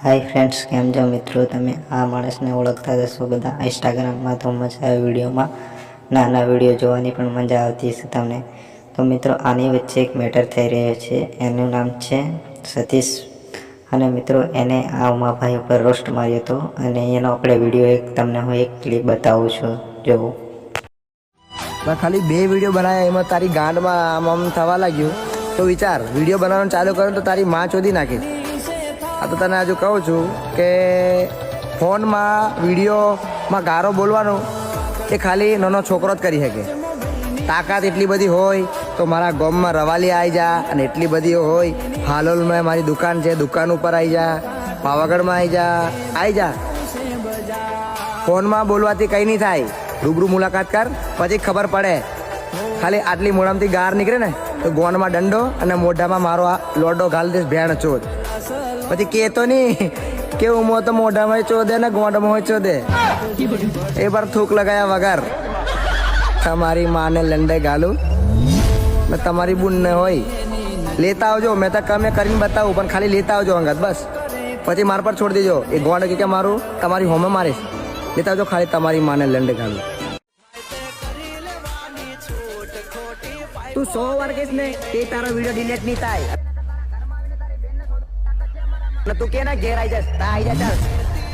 Hi friends, કેમ છો મિત્રો? તમે આ માણસને ઓળખતા જશો બધા ઇન્સ્ટાગ્રામમાં. તો મજા આવે વિડીયોમાં, નાના વિડીયો જોવાની પણ મજા આવતી હશે તમને. તો મિત્રો, આની વચ્ચે એક મેટર થઈ રહ્યો છે. એનું નામ છે સતીશ. અને મિત્રો, એને આ ઉમાભાઈ ઉપર રોસ્ટ માર્યો હતો અને એનો આપણે વિડીયો તમને હું એક ક્લિપ બતાવું છું. જોવું. મેં ખાલી 2 વિડીયો બનાવ્યા, એમાં તારી ગાંડમાં આમ થવા લાગ્યું. તો વિચાર, વિડીયો બનાવવાનું ચાલુ કરો તો તારી માં ચોદી નાખીશ. આ તો તને હજુ કહું છું કે ફોનમાં વિડીયોમાં ગારો બોલવાનું એ ખાલી નાનો છોકરો જ કરી શકે. તાકાત એટલી બધી હોય તો મારા ગામમાં રવાલી આવી જા, અને એટલી બધી હોય હાલોલમાં મારી દુકાન છે, દુકાન ઉપર આવી જા, પાવાગઢમાં આવી જા. ફોનમાં બોલવાથી કંઈ નહીં થાય. રૂબરૂ મુલાકાત કર, પછી ખબર પડે. ખાલી આટલી મોઢામાંથી ગાર નીકળે ને તો ગોનમાં દંડો અને મોઢામાં મારો આ લોડો ઘાલ દઈશ ભેણ ચોદ. પછી કહેતો નહીં કે ઉમો તો મોઢામાં ચોદે ને ગોંડમાં હોય ચોદે. એ પર થૂક લગાયા વગર તમારી માને લંડે ગાલું ને તમારી બુનને હોય લેતા આવજો. મેં તો કમે કરીને બતાવું, પણ ખાલી લેતા આવજો અંગત બસ. પછી માર પર છોડી દેજો. એ ગોંડ કે મારું તમારી હોમે મારીશ. લેતા આવજો ખાલી તમારી માને લંડે ગાલું. તું 100 વાર કહીશ ને તે તારો વિડીયો ડિલીટ નહીં થાય. તું કે ના ઘેર આવી જાય, આવી જા. ચાલ,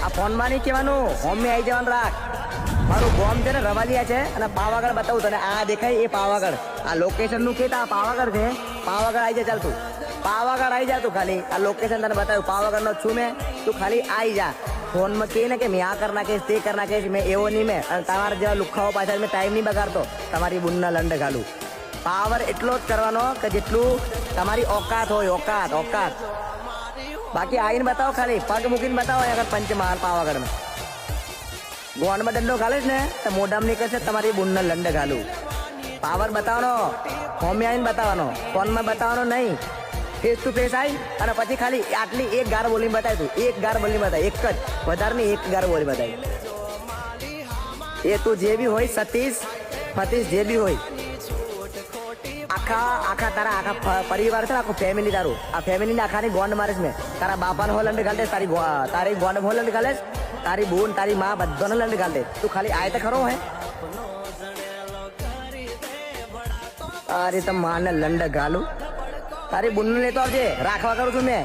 આ ફોનમાં નહીં કહેવાનું, હોમે આવી જવાનું રાખ. મારું ગોમ છે ને રવાલિયા છે, અને પાવાગઢ બતાવું તને. આ દેખાય એ પાવાગઢ. આ લોકેશન નું કે આ પાવાગઢ છે. પાવાગઢ આવી જા. ચાલ તું પાવાગઢ આવી જા. તું ખાલી આ લોકેશન તને બતાવ્યું, પાવાગઢ નો છું મેં. તું ખાલી આવી જા. ફોનમાં કહે ને કે મેં આ કર નાખીશ, તે કર નાખીશ. મેં એવો નહીં. મેં અને તમારા જેવા લુખાઓ પાછળ મેં ટાઈમ નહીં બગાડતો. તમારી બુનના લંડ ઘાલું. પાવર એટલો જ કરવાનો કે જેટલું તમારી ઓકાત હોય. ઓકાત. બાકી આવીને બતાવો, ખાલી પગ મૂકીને બતાવો. અગર પંચમહાલ પાવાગઢમાં ગોંડમાં દંડો ઘાલીશ ને તો મોઢામાં નીકળશે તમારી બુનના લંડ ઘાલું. પાવર બતાવવાનો, હોમે આવીને બતાવવાનો, ફોનમાં બતાવવાનો નહીં. ફેસ ટુ ફેસ આવી અને પછી ખાલી આટલી એક ગાર બોલીને બતાવી. તું એક ગાર બોલીને બતાવી, એક જ, વધારે નહીં, એક ગાર બોલી બતાવી. એ તું જે બી હોય, સતીશ ફતીશ જે બી હોય, આખા તારા આખા પરિવાર છે, આખું ફેમિલી તારું. આ ફેમિલીને આખાની ગોંડ મારીશ મેં. તારા બાપાનો હોલંડ ઘાલ દે, તારી ગોંડ હોલંડ ઘાલે, તારી બોન, તારી માં, બધાનો લંડ ઘાલ દે. તું ખાલી આય તો ખરો હે. તારી તો માને લંડ ઘાલું. તારી બુનને લેતો આવજે, રાખવા કરું છું મેં.